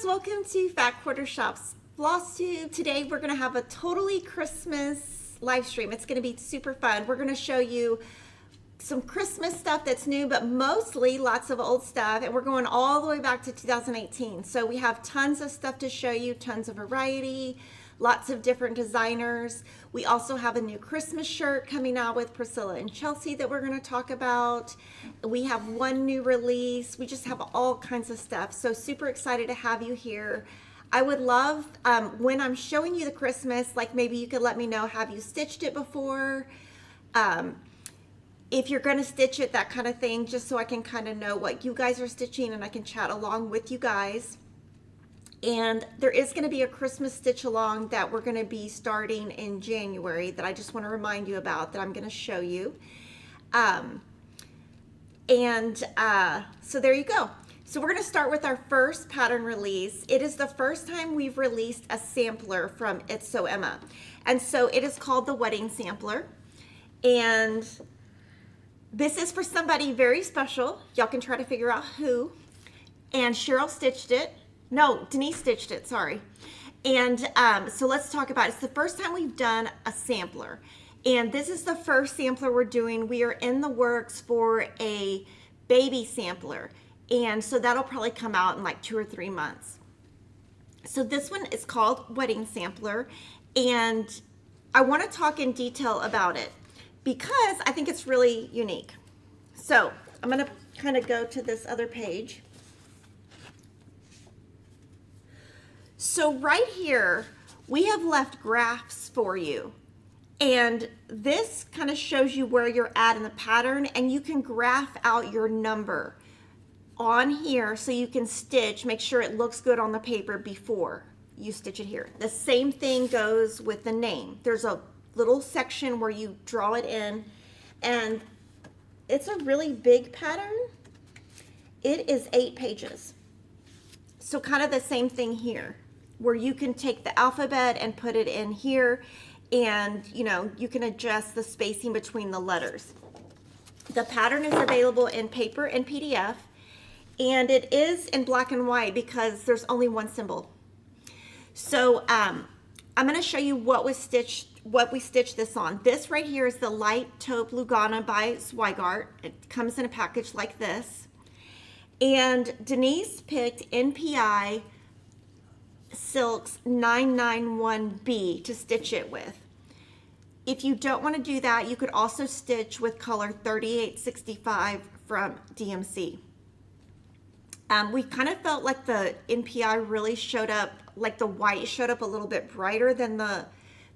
guys, welcome to Fat Quarter Shop's FlossTube. Today we're going to have a totally Christmas live stream. It's going to be super fun. We're going to show you some Christmas stuff that's new, but mostly lots of old stuff, and we're going all the way back to 2018. So we have tons of stuff to show you, tons of variety, lots of different designers. We also have a new Christmas shirt coming out with Priscilla and Chelsea that we're going to talk about. We have one new release. We just have all kinds of stuff. So super excited to have you here. I would love when I'm showing you the Christmas, like maybe you could let me know, have you stitched it before? If you're going to stitch it, that kind of thing, just so I can kind of know what you guys are stitching and I can chat along with you guys. And there is going to be a Christmas stitch along that we're going to be starting in January that I just want to remind you about, that I'm going to show you. So there you go. So we're going to start with our first pattern release. It is the first time we've released a sampler from It's So Emma. And so it is called the Wedding Sampler. And this is for somebody very special. Y'all can try to figure out who. And Cheryl stitched it. No, Denise stitched it, sorry. And so let's talk about it. It's the first time we've done a sampler. And this is the first sampler we're doing. We are in the works for a baby sampler. And so that'll probably come out in like 2 or 3 months. So this one is called Wedding Sampler. And I want to talk in detail about it because I think it's really unique. So I'm going to kind of go to this other page. So right here, we have left graphs for you. And this kind of shows you where you're at in the pattern, and you can graph out your number on here so you can stitch, make sure it looks good on the paper before you stitch it here. The same thing goes with the name. There's a little section where you draw it in, and it's a really big pattern. It is 8 pages. So kind of the same thing here, where you can take the alphabet and put it in here, and you know, you can adjust the spacing between the letters. The pattern is available in paper and PDF, and it is in black and white because there's only one symbol. So I'm going to show you what we stitched this on. This right here is the light taupe Lugana by Zweigart. It comes in a package like this. And Denise picked NPI Silks 991B to stitch it with. If you don't want to do that, you could also stitch with color 3865 from DMC. We kind of felt like the NPI really showed up, like the white showed up a little bit brighter than the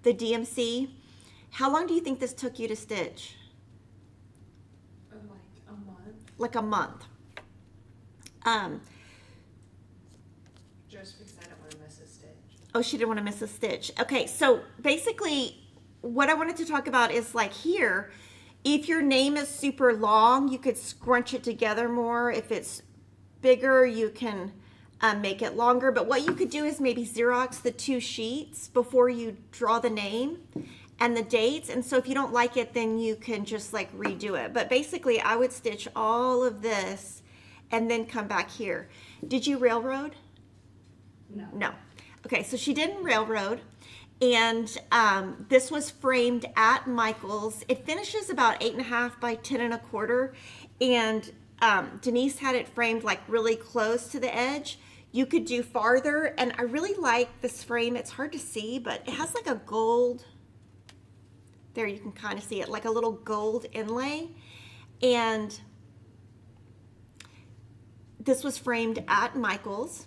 DMC. How long do you think this took you to stitch? Like a month. Like a month. Just because I don't want to miss a stitch. Oh, she didn't want to miss a stitch. Okay, so basically what I wanted to talk about is like here, if your name is super long, you could scrunch it together more. If it's bigger, you can make it longer. But what you could do is maybe Xerox the 2 sheets before you draw the name and the dates. And so if you don't like it, then you can just like redo it. But basically I would stitch all of this and then come back here. Did you railroad? No. No. Okay, so she didn't railroad, and this was framed at Michael's. It finishes about 8.5 by 10.25, and Denise had it framed like really close to the edge. You could do farther, and I really like this frame. It's hard to see, but it has like a gold, there you can kind of see it, like a little gold inlay, and this was framed at Michael's.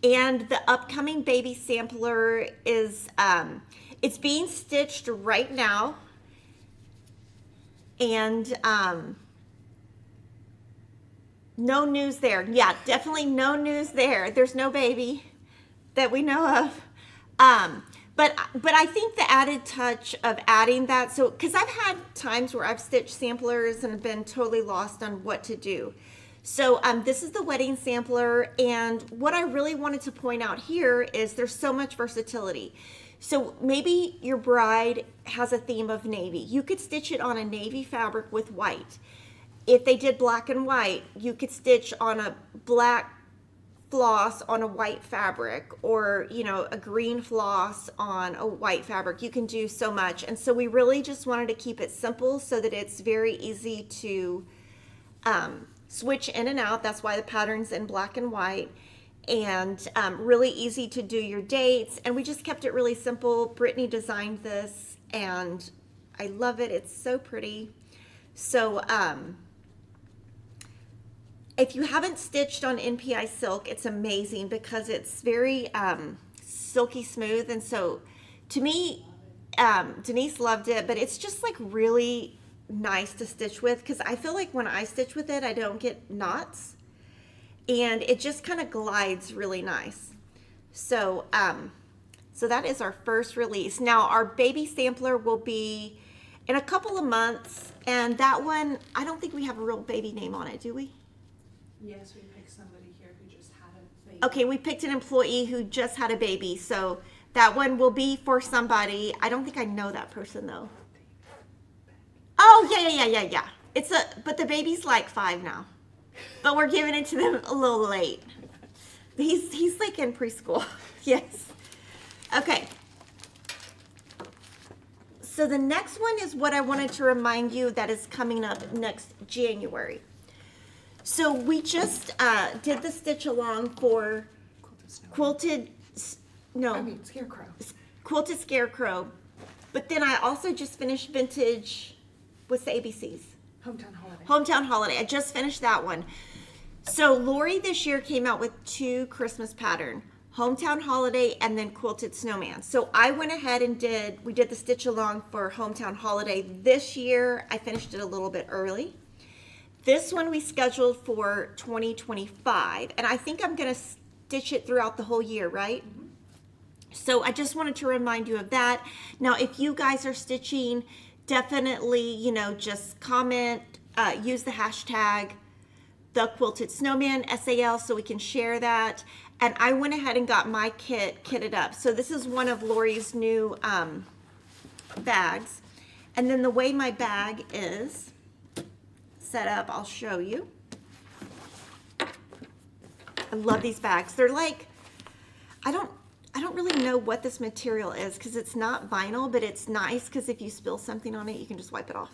And the upcoming baby sampler is, it's being stitched right now. And no news there. Yeah, definitely no news there. There's no baby that we know of. But I think the added touch of adding that, so, because I've had times where I've stitched samplers and been totally lost on what to do. So this is the wedding sampler, and what I really wanted to point out here is there's so much versatility. So maybe your bride has a theme of navy. You could stitch it on a navy fabric with white. If they did black and white, you could stitch on a black floss on a white fabric, or, you know, a green floss on a white fabric. You can do so much. And so we really just wanted to keep it simple so that it's very easy to switch in and out. That's why the pattern's in black and white, and really easy to do your dates. And we just kept it really simple. Brittany designed this and I love it. It's so pretty. So if you haven't stitched on NPI silk, it's amazing because it's very silky smooth. And so to me, Denise loved it, but it's just like really nice to stitch with, because I feel like when I stitch with it, I don't get knots and it just kind of glides really nice. So so that is our first release. Now our baby sampler will be in a couple of months, and that one, I don't think we have a real baby name on it, do we? Yes, we picked somebody here who just had a baby. Okay, we picked an employee who just had a baby, so that one will be for somebody. I don't think I know that person though. Oh, yeah. But the baby's like 5 now. But we're giving it to them a little late. He's like in preschool. Yes. Okay. So the next one is what I wanted to remind you that is coming up next January. So we just did the stitch along for Quilted Scarecrow. But then I also just finished vintage, what's the ABCs? Hometown Holiday. I just finished that one. So Lori this year came out with 2 Christmas pattern, Hometown Holiday and then Quilted Snowman. So I went ahead and we did the stitch along for Hometown Holiday. This year I finished it a little bit early. This one we scheduled for 2025, and I think I'm gonna stitch it throughout the whole year, right? Mm-hmm. So I just wanted to remind you of that. Now, if you guys are stitching, definitely, you know, just comment, use the hashtag the Quilted Snowman SAL so we can share that. And I went ahead and got my kitted up. So this is one of Lori's new bags. And then the way my bag is set up, I'll show you. I love these bags. They're like, I don't really know what this material is because it's not vinyl, but it's nice because if you spill something on it, you can just wipe it off.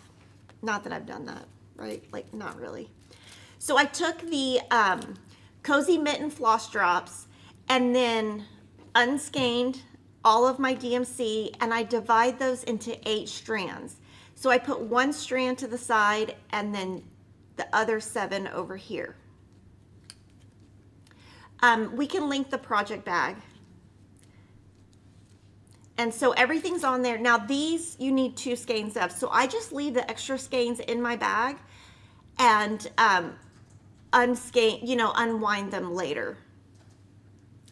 Not that I've done that, right? Like, not really. So I took the Cozy Mitten floss drops and then unskeined all of my DMC, and I divide those into 8 strands. So I put 1 strand to the side and then the other 7 over here. We can link the project bag. And so everything's on there. Now these you need 2 skeins of. So I just leave the extra skeins in my bag and unwind them later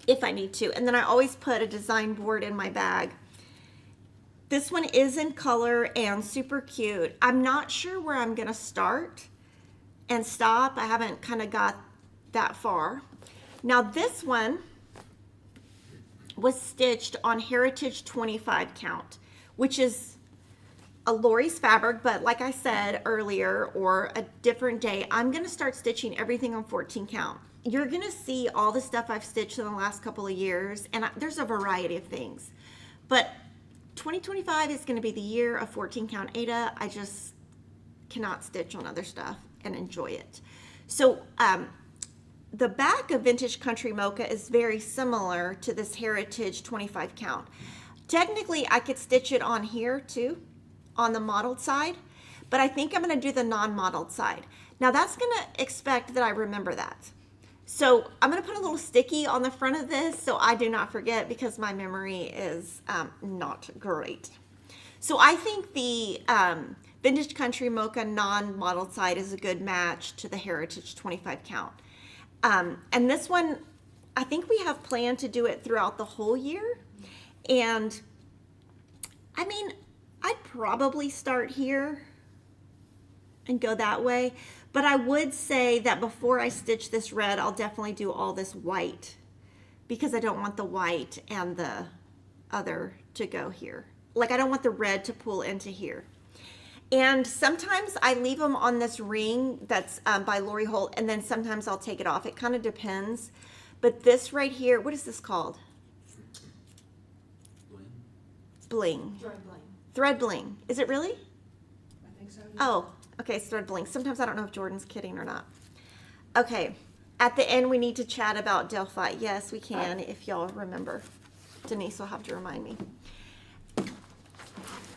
if I need to. And then I always put a design board in my bag. This one is in color and super cute. I'm not sure where I'm gonna start and stop. I haven't kind of got that far. Now this one was stitched on Heritage 25 count, which is a Lori's fabric, but like I said earlier, or a different day, I'm gonna start stitching everything on 14 count. You're gonna see all the stuff I've stitched in the last couple of years, and there's a variety of things. But 2025 is gonna be the year of 14 count Aida. I just cannot stitch on other stuff and enjoy it. So the back of Vintage Country Mocha is very similar to this Heritage 25 count. Technically, I could stitch it on here too, on the modeled side, but I think I'm gonna do the non-modeled side. Now that's gonna expect that I remember that. So I'm gonna put a little sticky on the front of this so I do not forget, because my memory is not great. So I think the Vintage Country Mocha non-modeled side is a good match to the Heritage 25 count. And this one, I think we have planned to do it throughout the whole year. And I mean, I'd probably start here and go that way. But I would say that before I stitch this red, I'll definitely do all this white, because I don't want the white and the other to go here. Like, I don't want the red to pull into here. And sometimes I leave them on this ring that's by Lori Holt, and then sometimes I'll take it off. It kind of depends. But this right here, what is this called? Bling. Thread bling. Thread bling. Is it really? I think so. Oh, okay, it's thread bling. Sometimes I don't know if Jordan's kidding or not. Okay, at the end we need to chat about Delphi. Yes, we can, if y'all remember. Denise will have to remind me.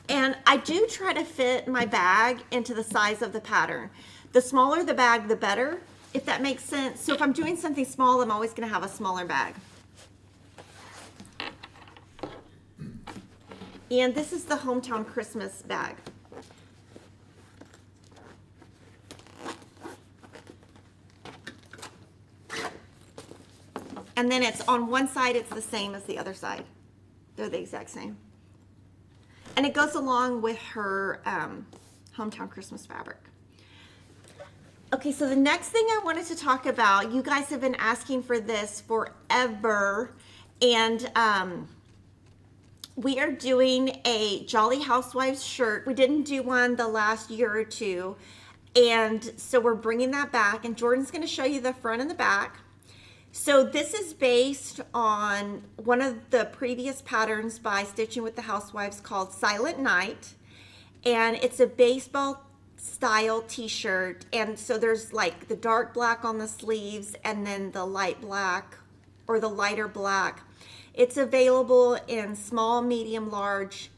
And I do try to fit my bag into the size of the pattern. The smaller the bag, the better, if that makes sense. So if I'm doing something small, I'm always going to have a smaller bag. And this is the Hometown Christmas bag. And then it's on one side, it's the same as the other side. They're the exact same. And it goes along with her Hometown Christmas fabric. Okay, so the next thing I wanted to talk about, you guys have been asking for this forever. And we are doing a Jolly Housewives shirt. We didn't do one the last year or two. And so we're bringing that back. And Jordan's going to show you the front and the back. So this is based on one of the previous patterns by Stitching with the Housewives called Silent Night. And it's a baseball style t-shirt. And so there's like the dark black on the sleeves and then the light black or the lighter black. It's available in small, medium, large,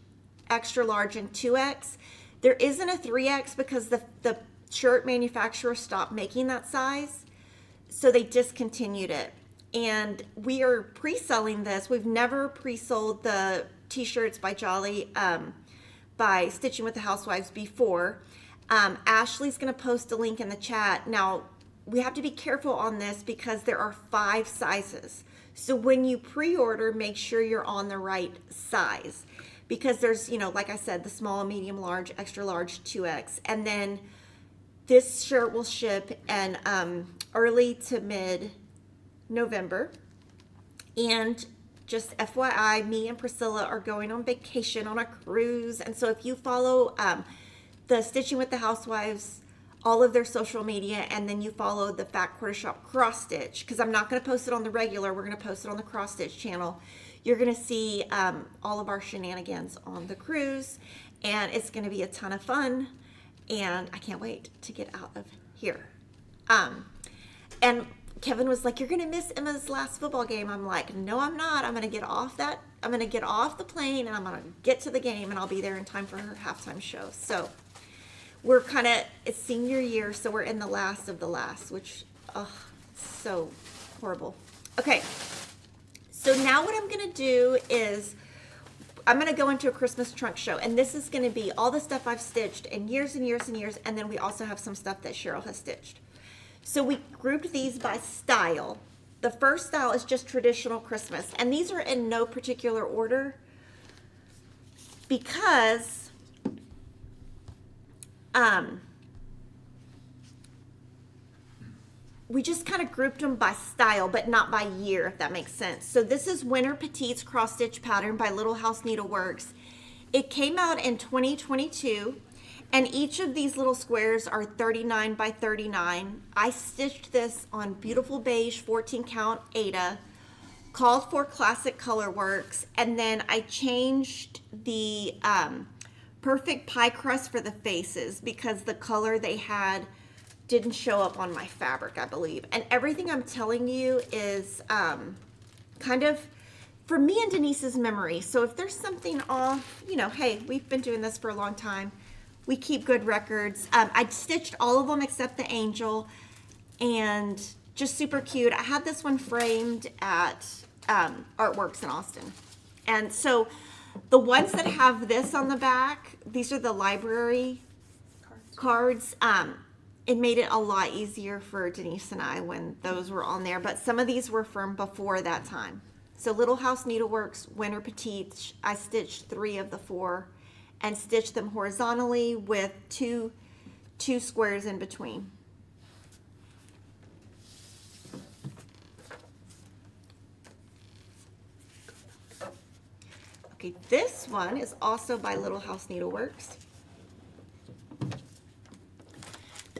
extra large, and 2X. There isn't a 3X because the shirt manufacturer stopped making that size. So they discontinued it. And we are pre-selling this. We've never pre-sold the t-shirts by Jolly, by Stitching with the Housewives before. Ashley's going to post a link in the chat. Now, we have to be careful on this because there are 5 sizes. So when you pre-order, make sure you're on the right size. Because there's, you know, like I said, the small, medium, large, extra large, 2X. And then this shirt will ship in early to mid-November. And just FYI, me and Priscilla are going on vacation on a cruise. And so if you follow the Stitching with the Housewives, all of their social media, and then you follow the Fat Quarter Shop cross stitch, because I'm not going to post it on the regular, we're going to post it on the cross stitch channel. You're going to see all of our shenanigans on the cruise, and it's going to be a ton of fun, and I can't wait to get out of here. And Kevin was like, "You're going to miss Emma's last football game." I'm like, "No, I'm not. I'm going to get off that. I'm going to get off the plane, and I'm going to get to the game, and I'll be there in time for her halftime show." So we're kind of, it's senior year, so we're in the last of the last, which, oh, so horrible. Okay, so now what I'm going to do is I'm going to go into a Christmas trunk show, and this is going to be all the stuff I've stitched in years and years and years, and then we also have some stuff that Cheryl has stitched. So we grouped these by style. The first style is just traditional Christmas, and these are in no particular order because we just kind of grouped them by style, but not by year, if that makes sense. So this is Winter Petites Cross Stitch Pattern by Little House Needleworks. It came out in 2022, and each of these little squares are 39 by 39. I stitched this on beautiful beige 14 count Aida, called for Classic Colorworks, and then I changed the perfect pie crust for the faces because the color they had didn't show up on my fabric, I believe. And everything I'm telling you is kind of for me and Denise's memory. So if there's something off, you know, hey, we've been doing this for a long time. We keep good records. I stitched all of them except the angel, and just super cute. I had this one framed at Artworks in Austin. And so the ones that have this on the back, these are the library cards. It made it a lot easier for Denise and I when those were on there, but some of these were from before that time. So Little House Needleworks, Winter Petites, I stitched 3 of the 4 and stitched them horizontally with two squares in between. Okay, this one is also by Little House Needleworks.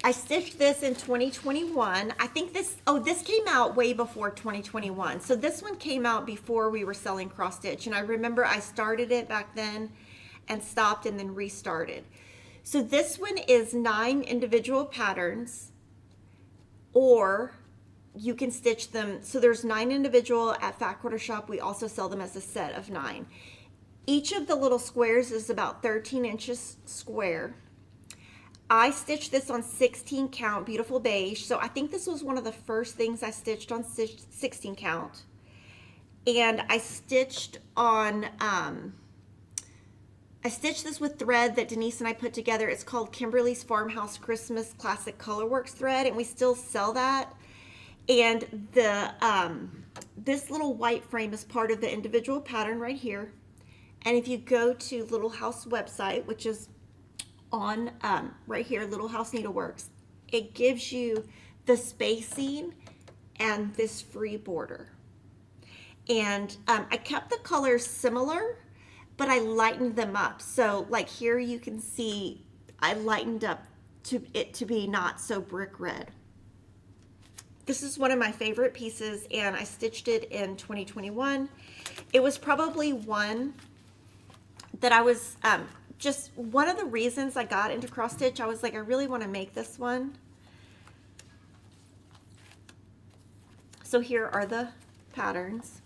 I stitched this in 2021. I think this came out way before 2021. So this one came out before we were selling cross stitch. And I remember I started it back then and stopped and then restarted. So this one is 9 individual patterns, or you can stitch them. So there's 9 individual at Fat Quarter Shop. We also sell them as a set of 9. Each of the little squares is about 13 inches square. I stitched this on 16 count, beautiful beige. So I think this was one of the first things I stitched on 16 count. And I stitched on, I stitched this with thread that Denise and I put together. It's called Kimberly's Farmhouse Christmas Classic Colorworks thread, and we still sell that. And the this little white frame is part of the individual pattern right here. And if you go to Little House website, which is on right here, Little House Needleworks, it gives you the spacing and this free border. And I kept the colors similar, but I lightened them up. So like here you can see I lightened up it to be not so brick red. This is one of my favorite pieces, and I stitched it in 2021. It was probably one that I was just one of the reasons I got into cross stitch. I was like, I really want to make this one. So here are the patterns.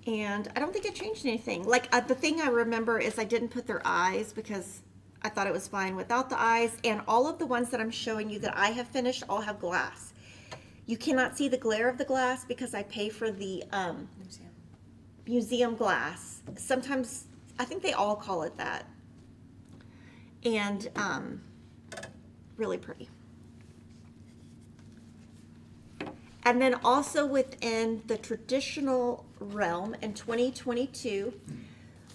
And I don't think I changed anything. Like the thing I remember is I didn't put their eyes because I thought it was fine without the eyes. And all of the ones that I'm showing you that I have finished all have glass. You cannot see the glare of the glass because I pay for the museum glass. Sometimes, I think they all call it that. And really pretty. And then also within the traditional realm in 2022,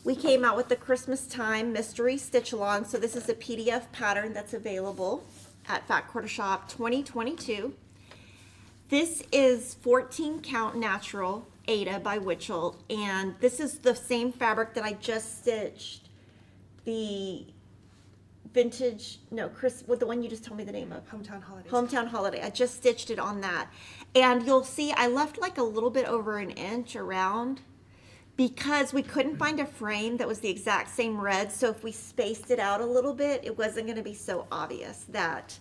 we came out with the Christmas Time Mystery Stitch Along. So this is a PDF pattern that's available at Fat Quarter Shop 2022. This is 14 count natural Ada by Witchell, and this is the same fabric that I just stitched the vintage, no, Chris, with the one you just told me the name of. Hometown Holiday. Hometown Holiday. I just stitched it on that. And you'll see I left like a little bit over an inch around because we couldn't find a frame that was the exact same red. So if we spaced it out a little bit, it wasn't going to be so obvious that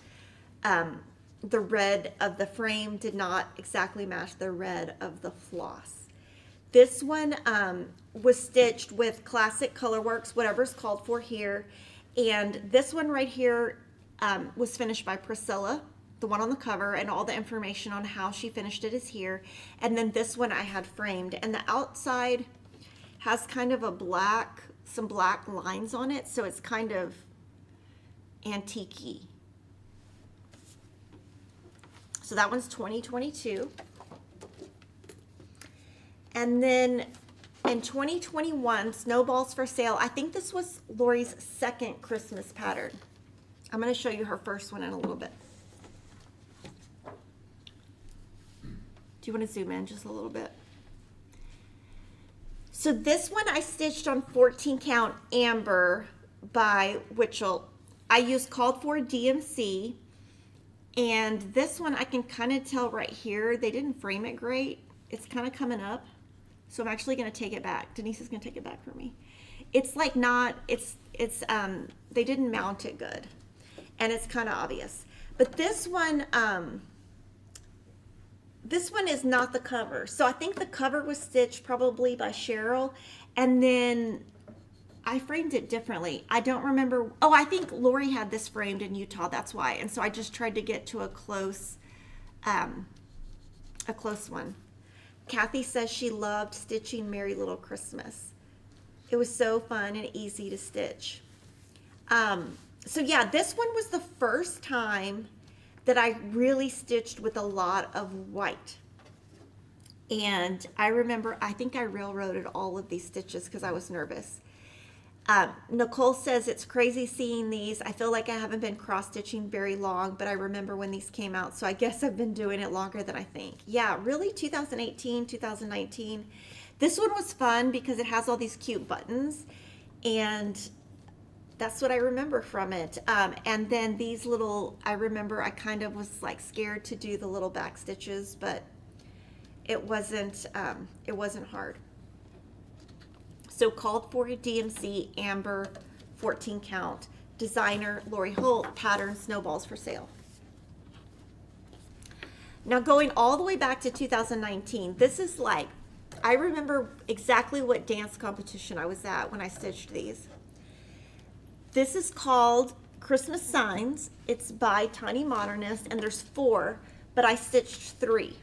the red of the frame did not exactly match the red of the floss. This one was stitched with Classic Colorworks, whatever's called for here. And this one right here was finished by Priscilla, the one on the cover, and all the information on how she finished it is here. And then this one I had framed, and the outside has kind of a black, some black lines on it, so it's kind of antique-y. So that one's 2022. And then in 2021, Snowballs for Sale. I think this was Lori's second Christmas pattern. I'm going to show you her first one in a little bit. Do you want to zoom in just a little bit? So this one I stitched on 14 count Amber by Witchell. I used called for DMC. And this one I can kind of tell right here, they didn't frame it great. It's kind of coming up. So I'm actually going to take it back. Denise is going to take it back for me. It's like not, they didn't mount it good. And it's kind of obvious. But this one is not the cover. So I think the cover was stitched probably by Cheryl. And then I framed it differently. I don't remember. Oh, I think Lori had this framed in Utah. That's why. And so I just tried to get to a close one. Kathy says she loved stitching Merry Little Christmas. It was so fun and easy to stitch. So yeah, this one was the first time that I really stitched with a lot of white. And I remember, I think I railroaded all of these stitches because I was nervous. Nicole says it's crazy seeing these. I feel like I haven't been cross stitching very long, but I remember when these came out, so I guess I've been doing it longer than I think. Yeah, really 2018, 2019. This one was fun because it has all these cute buttons, and That's what I remember from it. And then these little, I remember I kind of was like scared to do the little back stitches, but it wasn't hard. So called for DMC, Amber, 14 count, designer, Lori Holt, pattern, snowballs for sale. Now going all the way back to 2019, this is like, I remember exactly what dance competition I was at when I stitched these. This is called Christmas Signs. It's by Tiny Modernist, and there's 4, but I stitched 3.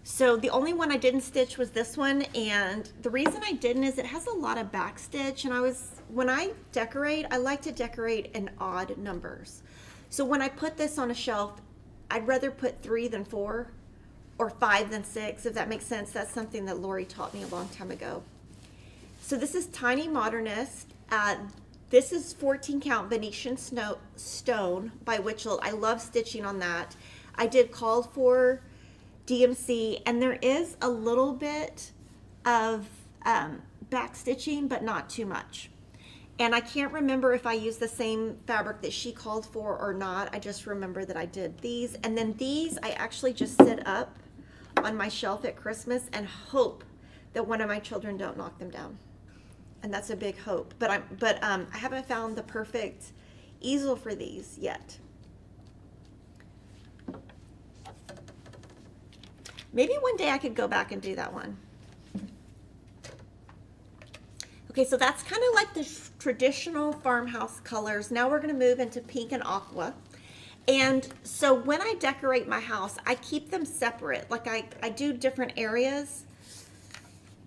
So the only one I didn't stitch was this one, and the reason I didn't is it has a lot of back stitch, and when I decorate, I like to decorate in odd numbers. So when I put this on a shelf, I'd rather put 3 than 4 or 5 than 6, if that makes sense. That's something that Lori taught me a long time ago. So this is Tiny Modernist. This is 14 count Venetian Stone by Witchell. I love stitching on that. I did called for DMC, and there is a little bit of back stitching, but not too much. And I can't remember if I used the same fabric that she called for or not. I just remember that I did these. And then these I actually just set up on my shelf at Christmas and hope that one of my children don't knock them down. And that's a big hope. But I haven't found the perfect easel for these yet. Maybe one day I could go back and do that one. Okay, so that's kind of like the traditional farmhouse colors. Now we're going to move into pink and aqua. And so when I decorate my house, I keep them separate. Like I do different areas,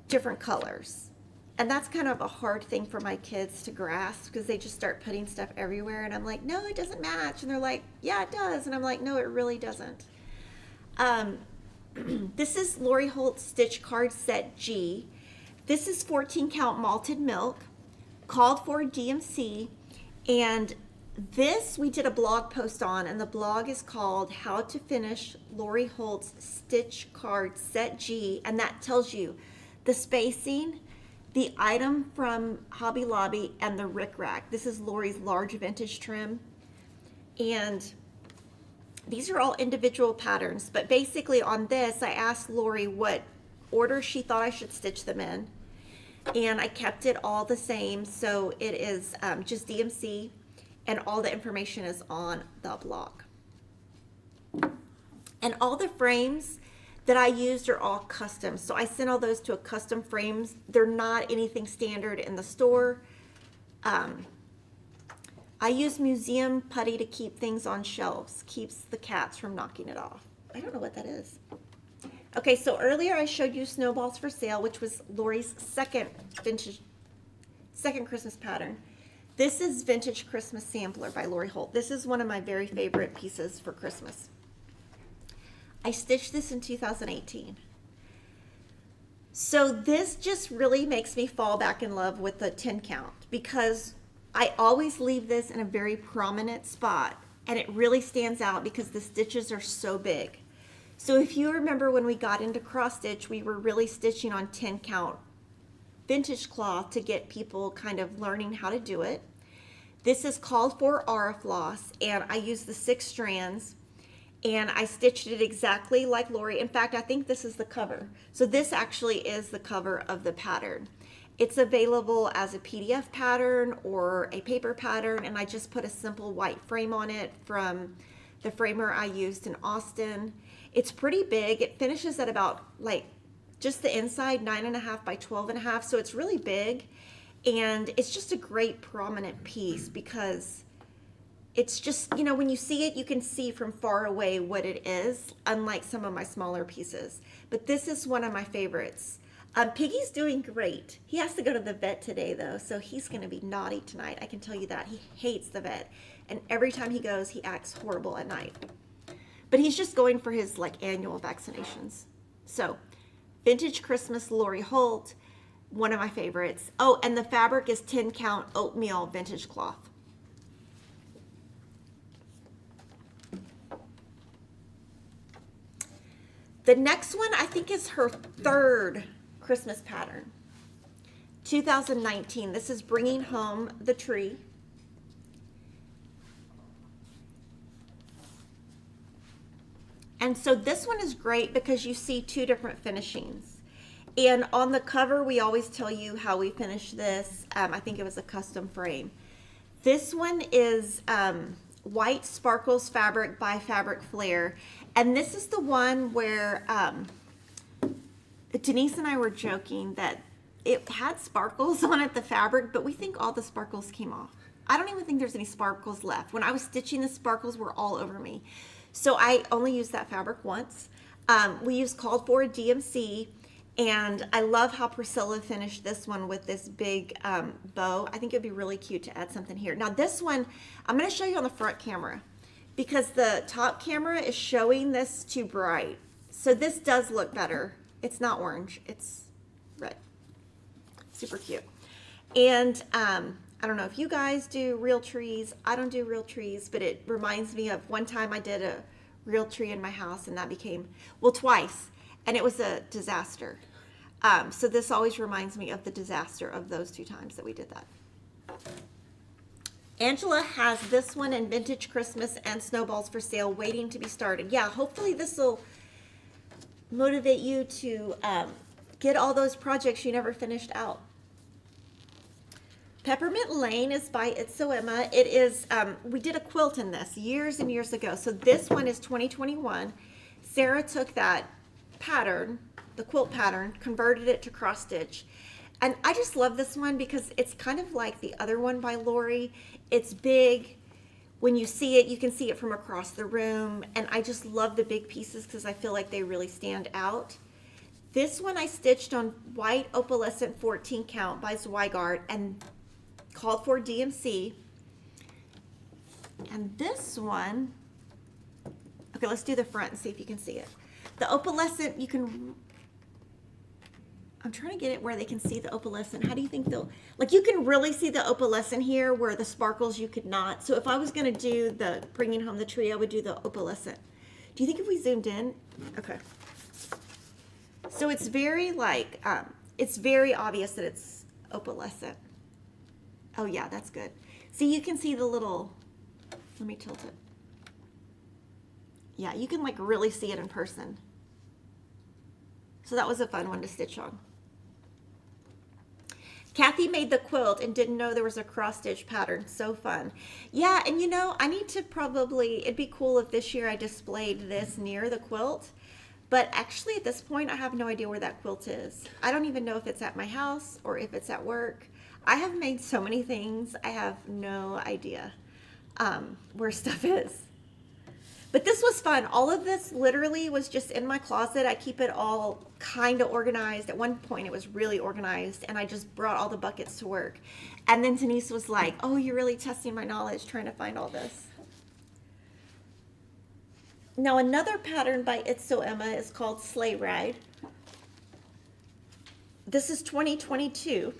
different colors. And that's kind of a hard thing for my kids to grasp because they just start putting stuff everywhere. And I'm like, no, it doesn't match. And they're like, yeah, it does. And I'm like, no, it really doesn't. This is Lori Holt Stitch Card Set G. This is 14 count malted milk, called for DMC, and this we did a blog post on, and the blog is called How to Finish Lori Holt's Stitch Card Set G, and that tells you the spacing, the item from Hobby Lobby, and the rickrack. This is Lori's large vintage trim, and these are all individual patterns, but basically on this, I asked Lori what order she thought I should stitch them in, and I kept it all the same, so it is just DMC, and all the information is on the blog. And all the frames that I used are all custom, so I sent all those to a custom frames. They're not anything standard in the store. I use museum putty to keep things on shelves, keeps the cats from knocking it off. I don't know what that is. Okay, so earlier I showed you Snowballs for Sale, which was Lori's second Christmas pattern. This is Vintage Christmas Sampler by Lori Holt. This is one of my very favorite pieces for Christmas. I stitched this in 2018. So this just really makes me fall back in love with the 10 count because I always leave this in a very prominent spot, and it really stands out because the stitches are so big. So if you remember when we got into cross stitch, we were really stitching on 10 count vintage cloth to get people kind of learning how to do it. This is called for Aura Floss, and I used the 6 strands, and I stitched it exactly like Lori. In fact, I think this is the cover. So this actually is the cover of the pattern. It's available as a PDF pattern or a paper pattern, and I just put a simple white frame on it from the framer I used in Austin. It's pretty big. It finishes at about like just the inside 9.5 by 12.5, so it's really big, and it's just a great prominent piece because it's just, you know, when you see it, you can see from far away what it is, unlike some of my smaller pieces. But this is one of my favorites. Piggy's doing great. He has to go to the vet today, though, so he's going to be naughty tonight. I can tell you that. He hates the vet, and every time he goes, he acts horrible at night. But he's just going for his, like, annual vaccinations. So, Vintage Christmas Lori Holt, one of my favorites. Oh, and the fabric is 10 count oatmeal vintage cloth. The next one I think is her third Christmas pattern. 2019. This is Bringing Home the Tree. And so this one is great because you see two different finishings. And on the cover, we always tell you how we finish this. I think it was a custom frame. This one is White Sparkles Fabric by Fabric Flair. And this is the one where Denise and I were joking that it had sparkles on it, the fabric, but we think all the sparkles came off. I don't even think there's any sparkles left. When I was stitching, the sparkles were all over me. So I only used that fabric once. We used Called For DMC, and I love how Priscilla finished this one with this big bow. I think it'd be really cute to add something here. Now this one, I'm gonna show you on the front camera because the top camera is showing this too bright. So this does look better. It's not orange, it's red. Super cute. And I don't know if you guys do real trees. I don't do real trees, but it reminds me of one time I did a real tree in my house and that became, well, twice, and it was a disaster. So this always reminds me of the disaster of those two times that we did that. Angela has this one in Vintage Christmas and Snowballs for sale waiting to be started. Yeah, hopefully this will motivate you to get all those projects you never finished out. Peppermint Lane is by It's So Emma. It is, we did a quilt in this years and years ago. So this one is 2021. Sarah took that pattern, the quilt pattern, converted it to cross stitch. And I just love this one because it's kind of like the other one by Lori. It's big. When you see it, you can see it from across the room. And I just love the big pieces because I feel like they really stand out. This one I stitched on white opalescent 14 count by Zweigart and Called For DMC. And this one, okay, let's do the front and see if you can see it. The opalescent, you can, I'm trying to get it where they can see the opalescent. How do you think they'll, like you can really see the opalescent here where the sparkles you could not. So if I was gonna do the Bringing Home the Tree, I would do the opalescent. Do you think if we zoomed in? Okay. So it's very like, it's very obvious that it's opalescent. Oh yeah, that's good. See, you can see the little, let me tilt it. Yeah, you can like really see it in person. So that was a fun one to stitch on. Kathy made the quilt and didn't know there was a cross stitch pattern. So fun. Yeah, and you know, I need to probably, it'd be cool if this year I displayed this near the quilt. But actually at this point, I have no idea where that quilt is. I don't even know if it's at my house or if it's at work. I have made so many things, I have no idea where stuff is. But this was fun. All of this literally was just in my closet. I keep it all kind of organized. At one point it was really organized and I just brought all the buckets to work. And then Denise was like, oh, you're really testing my knowledge trying to find all this. Now another pattern by It's So Emma is called Sleigh Ride. This is 2022.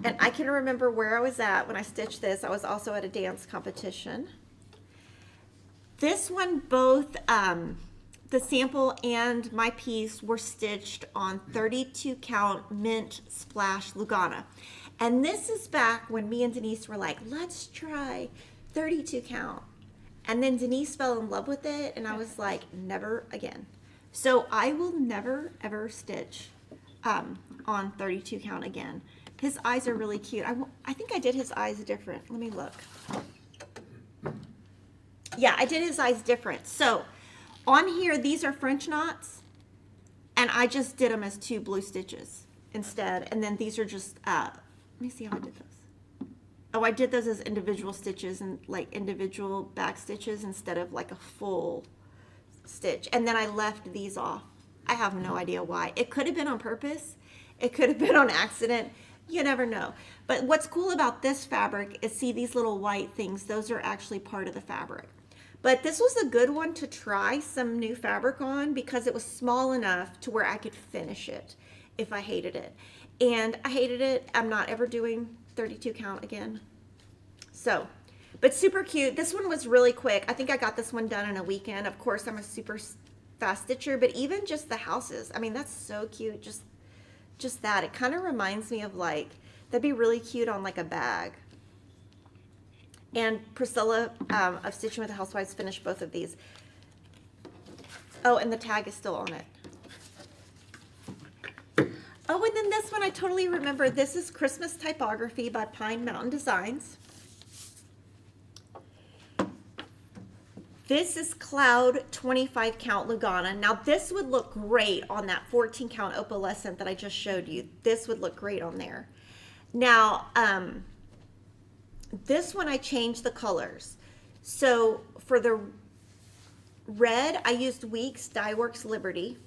And I can remember where I was at when I stitched this. I was also at a dance competition. This one, both the sample and my piece were stitched on 32 count mint splash Lugana. And this is back when me and Denise were like, let's try 32 count. And then Denise fell in love with it and I was like, never again. So I will never ever stitch on 32 count again. His eyes are really cute. I think I did his eyes different. Let me look. Yeah, I did his eyes different. So on here, these are French knots, and I just did them as 2 blue stitches instead. And then these are just, let me see how I did those. Oh, I did those as individual stitches and like individual back stitches instead of like a full stitch. And then I left these off. I have no idea why. It could have been on purpose. It could have been on accident. You never know. But what's cool about this fabric is, see these little white things, those are actually part of the fabric. But this was a good one to try some new fabric on because it was small enough to where I could finish it if I hated it. And I hated it. I'm not ever doing 32 count again. So But super cute. This one was really quick. I think I got this one done in a weekend. Of course, I'm a super fast stitcher, but even just the houses. I mean, that's so cute. Just that. It kind of reminds me of like, that'd be really cute on like a bag. And Priscilla of Stitching with the Housewives finished both of these. Oh, and the tag is still on it. Oh, and then this one I totally remember. This is Christmas Typography by Pine Mountain Designs. This is Cloud 25 count Lugana. Now this would look great on that 14 count opalescent that I just showed you. This would look great on there. Now, this one I changed the colors. So for the red, I used Weeks Dye Works Liberty.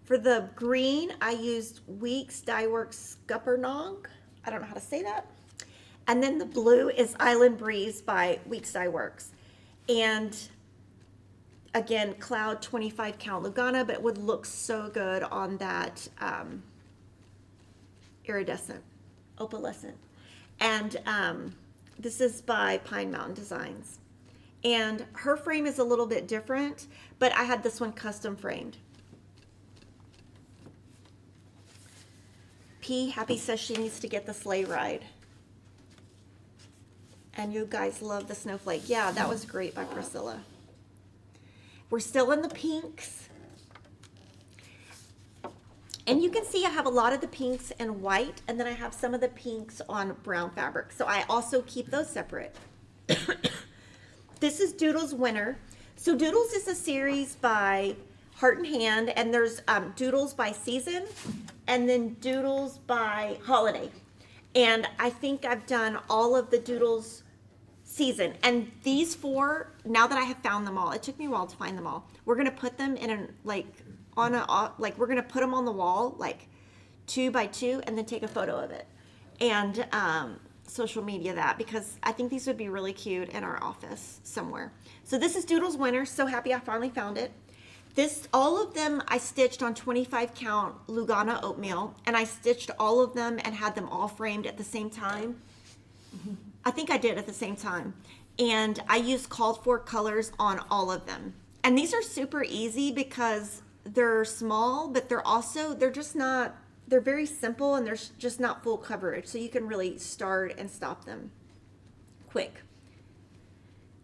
For the green, I used Weeks Dye Works Scuppernong. I don't know how to say that. And then the blue is Island Breeze by Weeks Dye Works. And again, Cloud 25 count Lugana, but it would look so good on that iridescent, opalescent. And this is by Pine Mountain Designs. And her frame is a little bit different, but I had this one custom framed. P Happy says she needs to get the sleigh ride. And you guys love the snowflake. Yeah, that was great by Priscilla. We're still in the pinks. And you can see I have a lot of the pinks in white, and then I have some of the pinks on brown fabric. So I also keep those separate. This is Doodles Winter. So Doodles is a series by Heart and Hand, and there's Doodles by Season, and then Doodles by Holiday. And I think I've done all of the Doodles season. And these four, now that I have found them all, it took me a while to find them all. We're going to put them in a, like, on a, like, we're going to put them on the wall, like 2 by 2, and then take a photo of it. And social media that, because I think these would be really cute in our office somewhere. So this is Doodles Winter. So happy I finally found it. This, all of them I stitched on 25 count Lugana oatmeal, and I stitched all of them and had them all framed at the same time. I think I did at the same time. And I used called for colors on all of them. And these are super easy because they're small, but they're also, they're just not, they're very simple, and there's just not full coverage. So you can really start and stop them quick.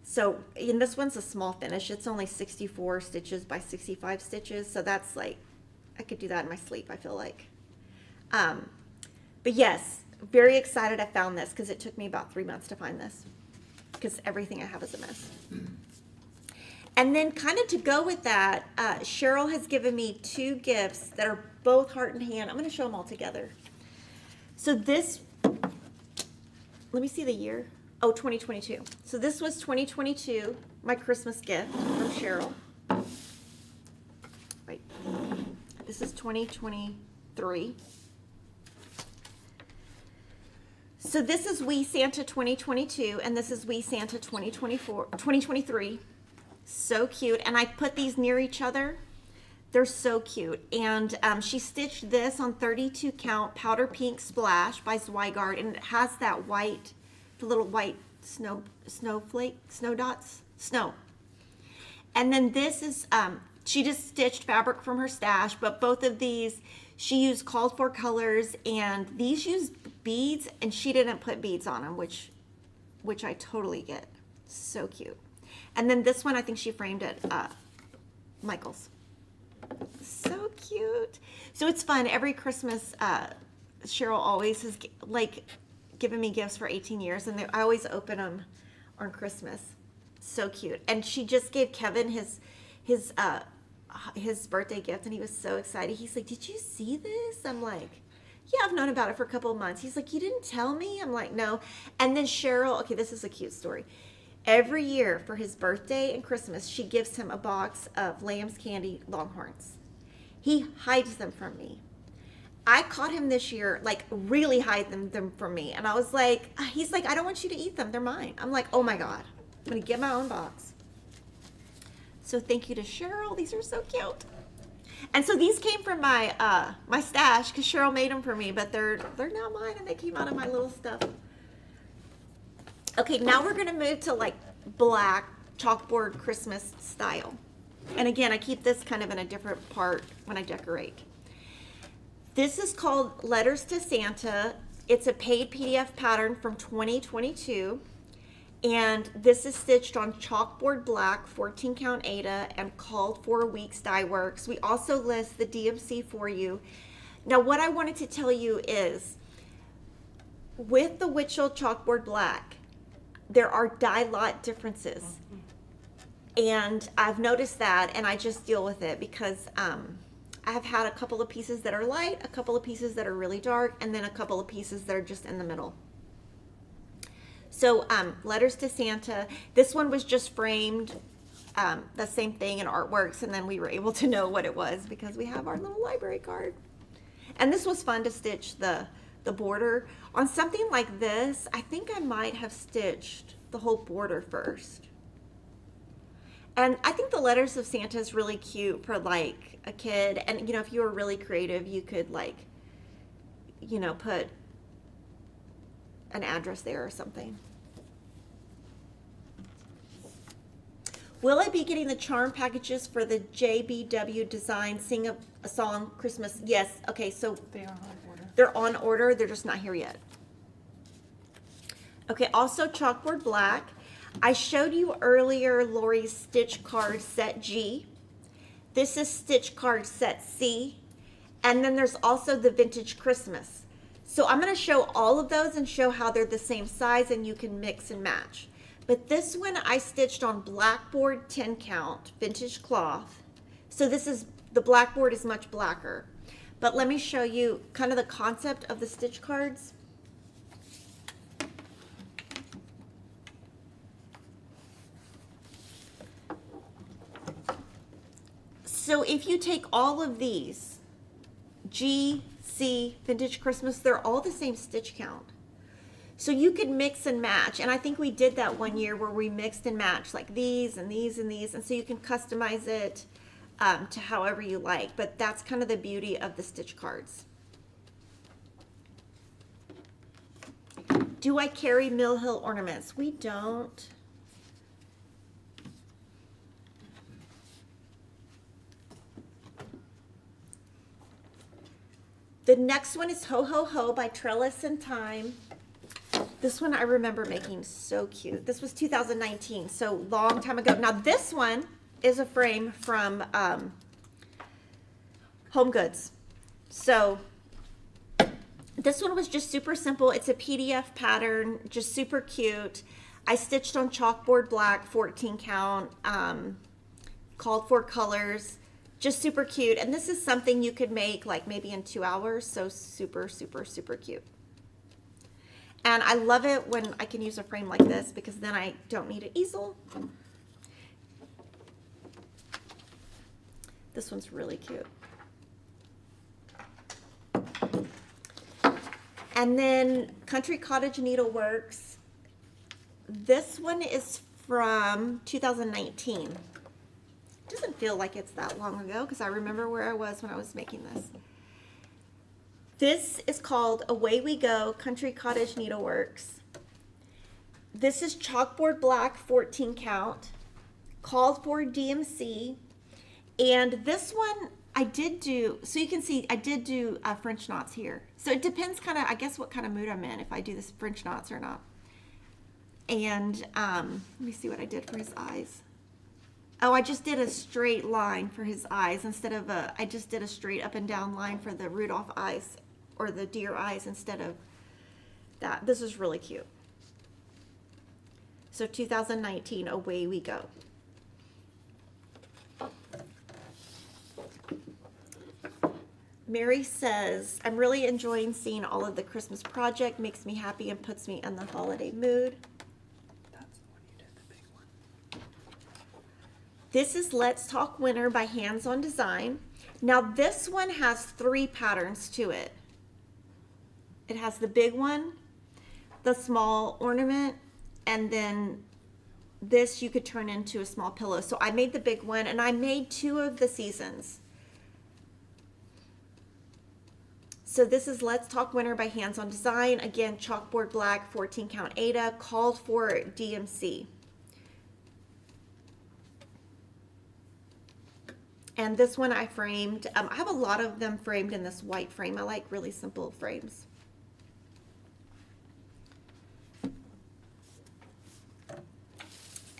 So, and this one's a small finish. It's only 64 stitches by 65 stitches. So that's like, I could do that in my sleep, I feel like. But yes, very excited I found this because it took me about 3 months to find this because everything I have is a mess. And then kind of to go with that, Cheryl has given me 2 gifts that are both Heart and Hand. I'm going to show them all together. So this, let me see the year. Oh, 2022. So this was 2022, my Christmas gift from Cheryl. Wait, this is 2023. So this is Wee Santa 2022, and this is Wee Santa 2023. So cute. And I put these near each other. They're so cute. And she stitched this on 32 count powder pink splash by Zweigart, and it has that white, the little white snow dots. And then this is, she just stitched fabric from her stash, but both of these, she used called for colors, and these used beads, and she didn't put beads on them, which I totally get. So cute. And then this one, I think she framed at Michael's. So cute. So it's fun. Every Christmas, Cheryl always has, like, given me gifts for 18 years, and I always open them on Christmas. So cute. And she just gave Kevin his birthday gift, and he was so excited. He's like, "Did you see this?" I'm like, "Yeah, I've known about it for a couple of months." He's like, "You didn't tell me?" I'm like, "No." And then Cheryl, okay, this is a cute story. Every year for his birthday and Christmas, she gives him a box of Lamb's Candy Longhorns. He hides them from me. I caught him this year, like, really hiding them from me. And I was like, he's like, "I don't want you to eat them. They're mine." I'm like, oh my God, I'm going to get my own box. So thank you to Cheryl. These are so cute. And so these came from my my stash because Cheryl made them for me, but they're now mine, and they came out of my little stuff. Okay, now we're gonna move to like black chalkboard Christmas style. And again, I keep this kind of in a different part when I decorate. This is called Letters to Santa. It's a paid PDF pattern from 2022. And this is stitched on chalkboard black, 14 count Aida, and called for weeks dye works. We also list the DMC for you. Now, what I wanted to tell you is, with the Witchell chalkboard black, there are dye lot differences. And I've noticed that, and I just deal with it because I've had a couple of pieces that are light, a couple of pieces that are really dark, and then a couple of pieces that are just in the middle. So Letters to Santa, this one was just framed, the same thing in Artworks, and then we were able to know what it was because we have our little library card. And this was fun to stitch the border. On something like this, I think I might have stitched the whole border first. And I think the Letters of Santa is really cute for like a kid. And, you know, if you were really creative, you could like, you know, put an address there or something. Will I be getting the charm packages for the JBW Design Sing a Song Christmas? Yes. Okay, so They are on order. they're on order. They're just not here yet. Okay, also chalkboard black. I showed you earlier Lori's stitch card set G. This is stitch card set C. And then there's also the vintage Christmas. So I'm going to show all of those and show how they're the same size and you can mix and match. But this one I stitched on blackboard 10 count vintage cloth. So this is, the blackboard is much blacker. But let me show you kind of the concept of the stitch cards. So if you take all of these, G, C, vintage Christmas, they're all the same stitch count. So you could mix and match. And I think we did that one year where we mixed and matched like these and these and these. And so you can customize it to however you like. But that's kind of the beauty of the stitch cards. Do I carry Mill Hill ornaments? We don't. The next one is Ho Ho Ho by Trellis and Time. This one I remember making so cute. This was 2019, so long time ago. Now this one is a frame from Home Goods. So this one was just super simple. It's a PDF pattern, just super cute. I stitched on chalkboard black, 14 count, called for colors. Just super cute. And this is something you could make like maybe in 2 hours. So super, super, super cute. And I love it when I can use a frame like this because then I don't need an easel. This one's really cute. And then Country Cottage Needleworks. This one is from 2019. Doesn't feel like it's that long ago because I remember where I was when I was making this. This is called Away We Go, Country Cottage Needleworks. This is chalkboard black, 14 count, called for DMC. And this one I did do, so you can see I did do French knots here. So it depends kind of, I guess, what kind of mood I'm in, if I do this French knots or not. And let me see what I did for his eyes. Oh, I just did a straight line for his eyes instead of I just did a straight up and down line for the Rudolph eyes or the deer eyes instead of that. This is really cute. So 2019, Away We Go. Mary says, I'm really enjoying seeing all of the Christmas project. Makes me happy and puts me in the holiday mood. That's the one you did, the big one. This is Let's Talk Winter by Hands On Design. Now this one has 3 patterns to it. It has the big one, the small ornament, and then this you could turn into a small pillow. So I made the big one and I made 2 of the seasons. So this is Let's Talk Winter by Hands On Design. Again, chalkboard black, 14 count Ada, called for DMC. And this one I framed. I have a lot of them framed in this white frame. I like really simple frames.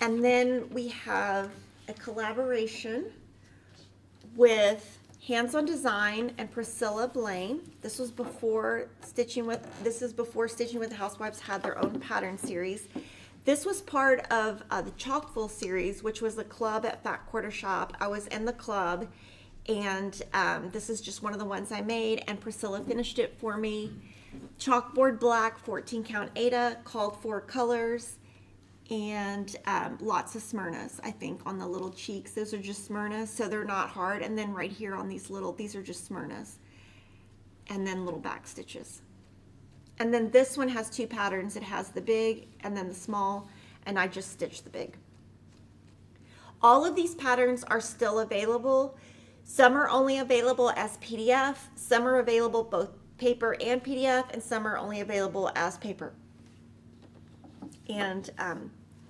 And then we have a collaboration with Hands On Design and Priscilla Blaine. This was before Stitching with the Housewives had their own pattern series. This was part of the Chalkful series, which was a club at Fat Quarter Shop. I was in the club, and this is just one of the ones I made, and Priscilla finished it for me. Chalkboard black, 14 count Ada, called for colors, and lots of Smyrnas, I think, on the little cheeks. Those are just Smyrnas, so they're not hard. And then right here on these are just Smyrnas. And then little back stitches. And then this one has two patterns. It has the big and then the small, and I just stitched the big. All of these patterns are still available. Some are only available as PDF, some are available both paper and PDF, and some are only available as paper. And